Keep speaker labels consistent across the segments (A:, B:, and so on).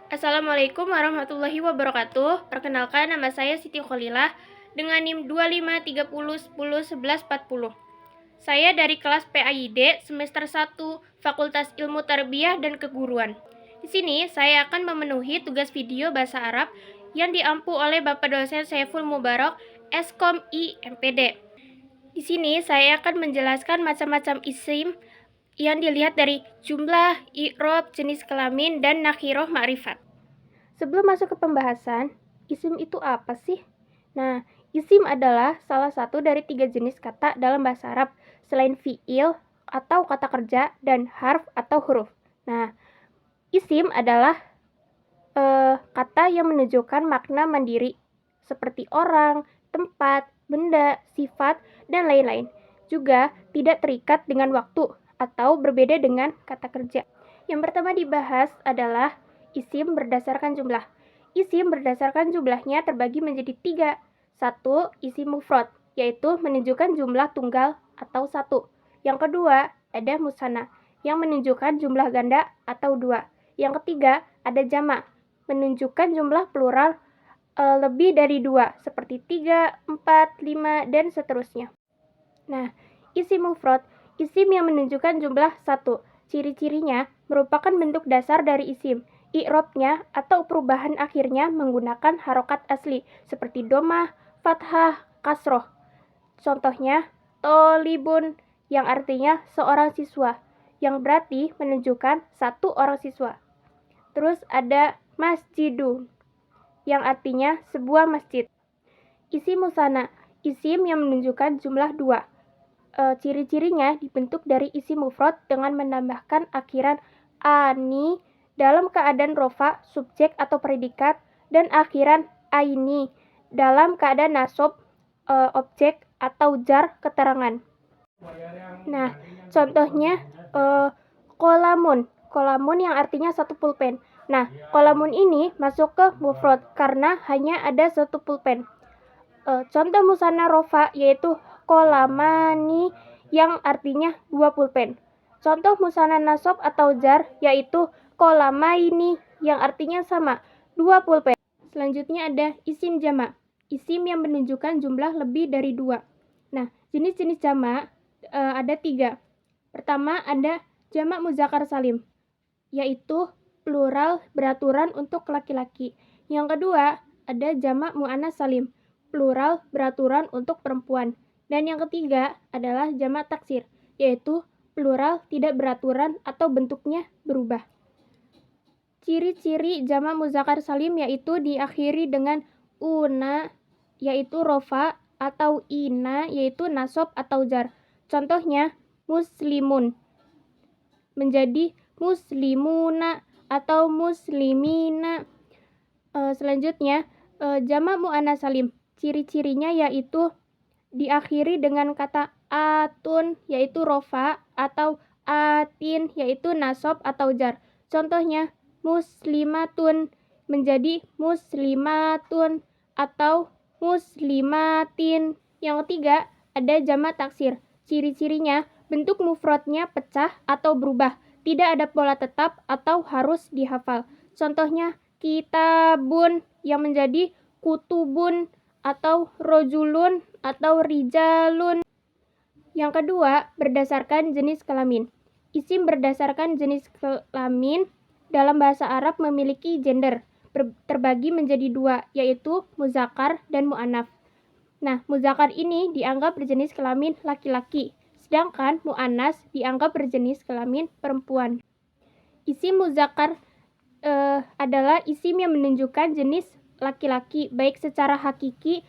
A: Assalamualaikum warahmatullahi wabarakatuh. Perkenalkan, nama saya Siti Kholilah dengan NIM 2530101140. Saya dari kelas PAID semester 1 Fakultas Ilmu Tarbiyah dan Keguruan. Di sini saya akan memenuhi tugas video bahasa Arab yang diampu oleh Bapak dosen Saiful Mubarak, Eskom IMPD. Di sini saya akan menjelaskan macam-macam isim yang dilihat dari jumlah, i'rab, jenis kelamin, dan nakhiroh ma'rifat. Sebelum masuk ke pembahasan, isim itu apa sih? Nah, isim adalah salah satu dari 3 jenis kata dalam bahasa Arab, selain fi'il atau kata kerja dan harf atau huruf. Nah, isim adalah kata yang menunjukkan makna mandiri, seperti orang, tempat, benda, sifat, dan lain-lain. Juga tidak terikat dengan waktu atau berbeda dengan kata kerja. Yang pertama dibahas adalah isim berdasarkan jumlah. Isim berdasarkan jumlahnya terbagi menjadi 3. 1. Isim mufrad, yaitu menunjukkan jumlah tunggal atau 1. Yang kedua, ada musanna, yang menunjukkan jumlah ganda atau 2. Yang ketiga, ada jamak, menunjukkan jumlah plural lebih dari 2, seperti 3, 4, 5, dan seterusnya. Nah, isim mufrad, isim yang menunjukkan jumlah 1. Ciri-cirinya merupakan bentuk dasar dari isim. I'rabnya atau perubahan akhirnya menggunakan harokat asli, seperti domah, fathah, kasroh. Contohnya, tolibun, yang artinya seorang siswa, yang berarti menunjukkan satu orang siswa. Terus ada masjidun, yang artinya sebuah masjid. Isim musanna, isim yang menunjukkan jumlah 2. Ciri-cirinya dibentuk dari isim mufrad dengan menambahkan akhiran ani dalam keadaan rofa, subjek atau predikat, dan akhiran aini dalam keadaan nasab, objek atau jar keterangan. Nah, contohnya kolamun. Kolamun yang artinya satu pulpen. Nah, kolamun ini masuk ke mufrad karena hanya ada satu pulpen. Contoh musanna rofa yaitu kolamani yang artinya 2 pulpen. Contoh musanna nasab atau jar yaitu kolamaini yang artinya sama, 2 pulpen. Selanjutnya ada isim jamak, isim yang menunjukkan jumlah lebih dari 2. Nah, jenis-jenis jamak ada 3. Pertama ada jamak muzakkar salim, yaitu plural beraturan untuk laki-laki. Yang kedua ada jamak muannas salim, plural beraturan untuk perempuan. Dan yang ketiga adalah jamak taksir, yaitu plural tidak beraturan atau bentuknya berubah. Ciri-ciri jamak muzakkar salim yaitu diakhiri dengan una, yaitu rofa, atau ina, yaitu nasab atau jar. Contohnya, muslimun menjadi muslimuna atau muslimina. Selanjutnya, jamak muannas salim. Ciri-cirinya yaitu diakhiri dengan kata atun, yaitu rofa, atau atin, yaitu nasab atau jar. Contohnya, muslimatun menjadi muslimatun atau muslimatin. Yang ketiga, ada jamak taksir. Ciri-cirinya, bentuk mufradnya pecah atau berubah, tidak ada pola tetap atau harus dihafal. Contohnya, kitabun yang menjadi kutubun atau rojulun atau rijalun. Yang kedua, berdasarkan jenis kelamin. Isim berdasarkan jenis kelamin dalam bahasa Arab memiliki gender, terbagi menjadi 2, yaitu muzakkar dan mu'annats. Nah, muzakkar ini dianggap berjenis kelamin laki-laki, sedangkan mu'annats dianggap berjenis kelamin perempuan. Isim muzakkar adalah isim yang menunjukkan jenis laki-laki, baik secara hakiki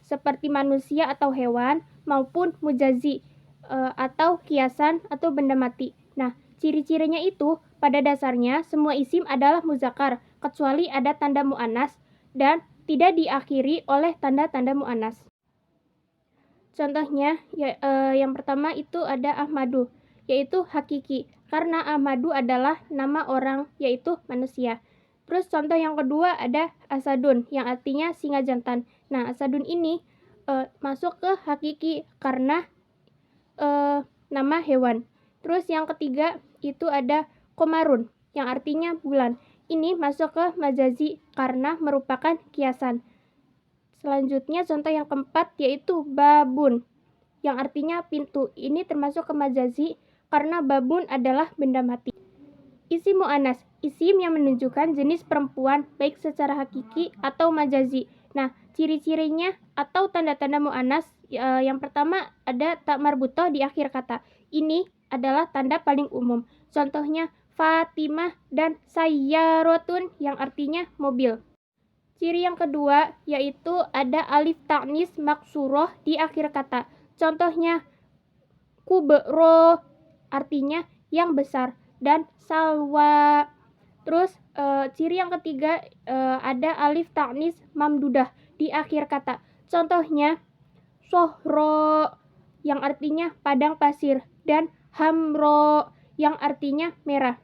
A: seperti manusia atau hewan, maupun mujazi atau kiasan atau benda mati. Nah, ciri-cirinya itu pada dasarnya semua isim adalah muzakkar, kecuali ada tanda mu'annats dan tidak diakhiri oleh tanda-tanda mu'annats. Contohnya, yang pertama itu ada Ahmadu, yaitu hakiki, karena Ahmadu adalah nama orang, yaitu manusia. Terus contoh yang kedua ada Asadun, yang artinya singa jantan. Nah, Asadun ini masuk ke hakiki karena nama hewan. Terus yang ketiga itu ada Komarun, yang artinya bulan. ini masuk ke majazi karena merupakan kiasan. Selanjutnya contoh yang keempat yaitu babun, yang artinya pintu. Ini termasuk ke majazi karena babun adalah benda mati. Isim mu'anas, isim yang menunjukkan jenis perempuan baik secara hakiki atau majazi. Nah, ciri-cirinya atau tanda-tanda mu'anas, yang pertama ada tak marbutoh di akhir kata. Ini adalah tanda paling umum. Contohnya Fatimah dan sayyarotun yang artinya mobil. Ciri yang kedua yaitu ada alif ta'nis maksuroh di akhir kata. Contohnya kubro artinya yang besar dan salwa. Terus ciri yang ketiga ada alif ta'nis mamdudah di akhir kata. Contohnya sohro yang artinya padang pasir dan hamro yang artinya merah.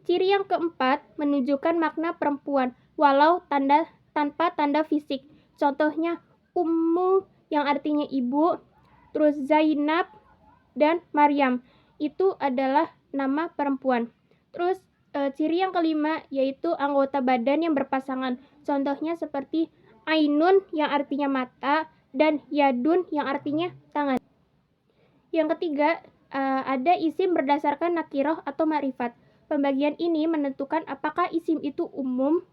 A: Ciri yang keempat menunjukkan makna perempuan walau tanpa tanda fisik. Contohnya ummu yang artinya ibu, terus Zainab dan Maryam itu adalah nama perempuan. Terus ciri yang kelima yaitu anggota badan yang berpasangan. Contohnya seperti ainun yang artinya mata dan yadun yang artinya tangan. Yang ketiga ada isim berdasarkan nakiroh atau ma'rifat. Pembagian ini menentukan apakah isim itu umum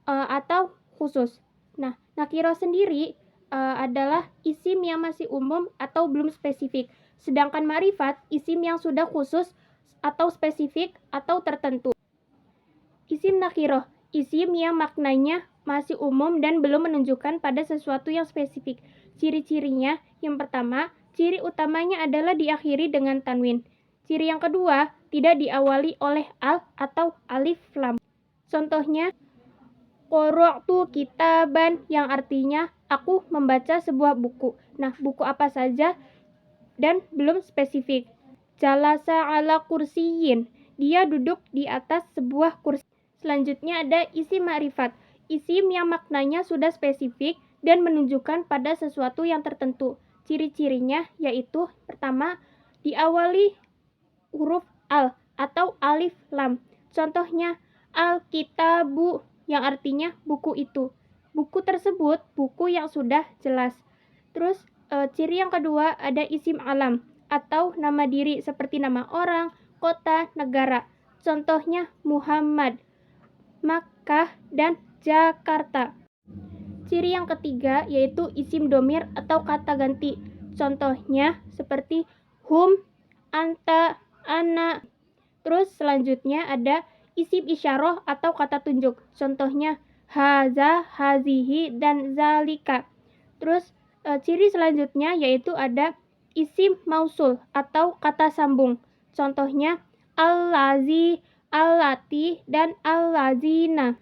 A: atau khusus. Nah, nakiroh sendiri adalah isim yang masih umum atau belum spesifik. Sedangkan ma'rifat, isim yang sudah khusus atau spesifik atau tertentu. Isim nakiroh, isim yang maknanya masih umum dan belum menunjukkan pada sesuatu yang spesifik. Ciri-cirinya, yang pertama, ciri utamanya adalah diakhiri dengan tanwin. Ciri yang kedua, tidak diawali oleh al atau alif lam. Contohnya, qara'tu kitaban yang artinya aku membaca sebuah buku. Nah, buku apa saja dan belum spesifik. Jalasa ala kursiyin, dia duduk di atas sebuah kursi. Selanjutnya ada isim ma'rifat, isim yang maknanya sudah spesifik dan menunjukkan pada sesuatu yang tertentu. Ciri-cirinya yaitu pertama, diawali huruf al atau alif lam. Contohnya al-kitabu yang artinya buku itu. Buku tersebut buku yang sudah jelas. Terus ciri yang kedua ada isim alam atau nama diri seperti nama orang, kota, negara. Contohnya Muhammad, Makkah, dan Jakarta. Ciri yang ketiga yaitu isim domir atau kata ganti. Contohnya seperti hum, anta, ana. Terus selanjutnya ada isim isyarah atau kata tunjuk. Contohnya haza, hazihi, dan zalika. Terus ciri selanjutnya yaitu ada isim mausul atau kata sambung. Contohnya allazi, allati, dan allazina.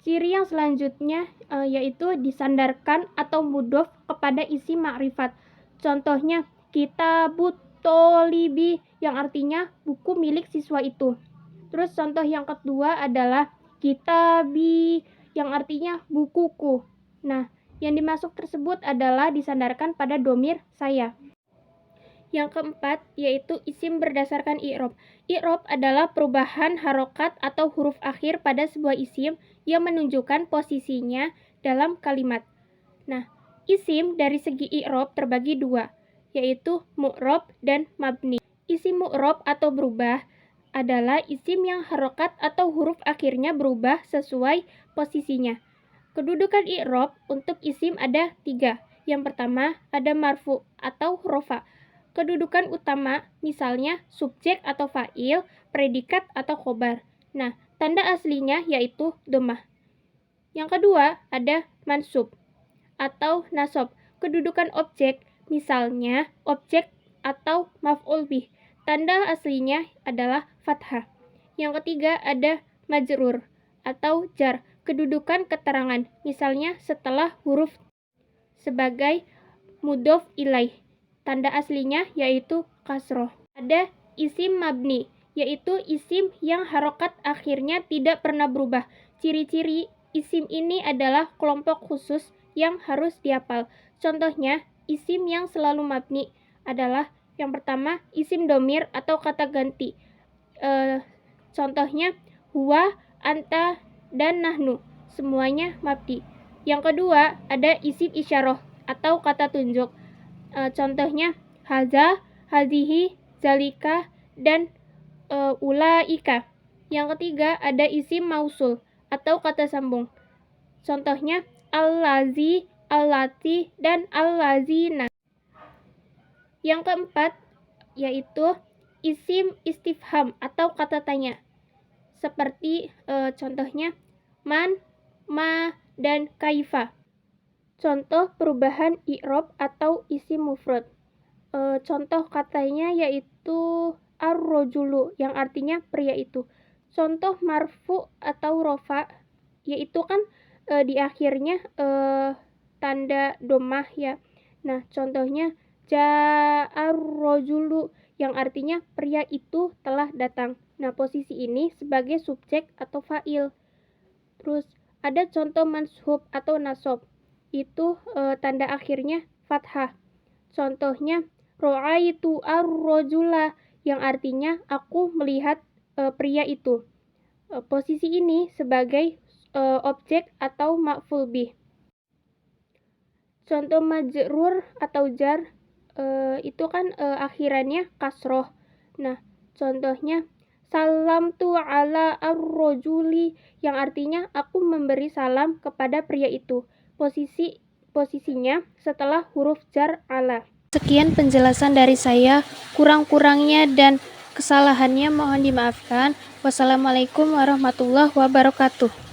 A: Ciri yang selanjutnya yaitu disandarkan atau mudhof kepada isim ma'rifat. Contohnya kitabut tolibi yang artinya buku milik siswa itu. Terus contoh yang kedua adalah kitabi yang artinya bukuku. Nah, yang dimaksud tersebut adalah disandarkan pada domir saya. Yang keempat yaitu isim berdasarkan i'rob. I'rob adalah perubahan harokat atau huruf akhir pada sebuah isim yang menunjukkan posisinya dalam kalimat. Nah, isim dari segi i'rob terbagi dua, yaitu mu'rob dan mabni. Isim mu'rob atau berubah adalah isim yang harokat atau huruf akhirnya berubah sesuai posisinya. Kedudukan i'rob untuk isim ada 3. Yang pertama ada marfu atau rofa. Kedudukan utama misalnya subjek atau fa'il, predikat atau khobar. Nah, tanda aslinya yaitu dhammah. Yang kedua ada mansub atau nasob. Kedudukan objek misalnya objek atau maf'ul bih. Tanda aslinya adalah fathah. Yang ketiga ada majrur atau jar. Kedudukan keterangan misalnya setelah huruf sebagai mudhof ilaih. Tanda aslinya yaitu kasroh. Ada isim mabni, yaitu isim yang harokat akhirnya tidak pernah berubah. Ciri-ciri isim ini adalah kelompok khusus yang harus dihafal. Contohnya, isim yang selalu mabni adalah yang pertama isim domir atau kata ganti. Contohnya huwa, anta, dan nahnu. Semuanya mabdi. Yang kedua, ada isim isyarah atau kata tunjuk. Contohnya haza, hazihi, zalika, dan ulaika. Yang ketiga, ada isim mausul atau kata sambung. Contohnya allazi, allati, dan allazina. Yang keempat, yaitu isim istifham atau kata tanya. Seperti contohnya man, ma, dan kaifa. Contoh perubahan i'rab atau isim mufrad. Contoh katanya yaitu ar-rajulu yang artinya pria itu. Contoh marfu atau rofa yaitu kan di akhirnya tanda domah ya. Nah, contohnya ja'ar rajulu yang artinya pria itu telah datang. Nah, posisi ini sebagai subjek atau fa'il. Terus ada contoh manshub atau nasab. Itu tanda akhirnya fathah. Contohnya ra'aitu ar-rajula yang artinya aku melihat pria itu. Posisi ini sebagai objek atau maf'ul bih. Contoh majrur atau jar itu kan akhirannya kasroh. Nah, contohnya salamtu ala ar-rajuli yang artinya aku memberi salam kepada pria itu. Posisinya setelah huruf jar ala. Sekian penjelasan dari saya, kurang-kurangnya dan kesalahannya mohon dimaafkan. Wassalamualaikum warahmatullahi wabarakatuh.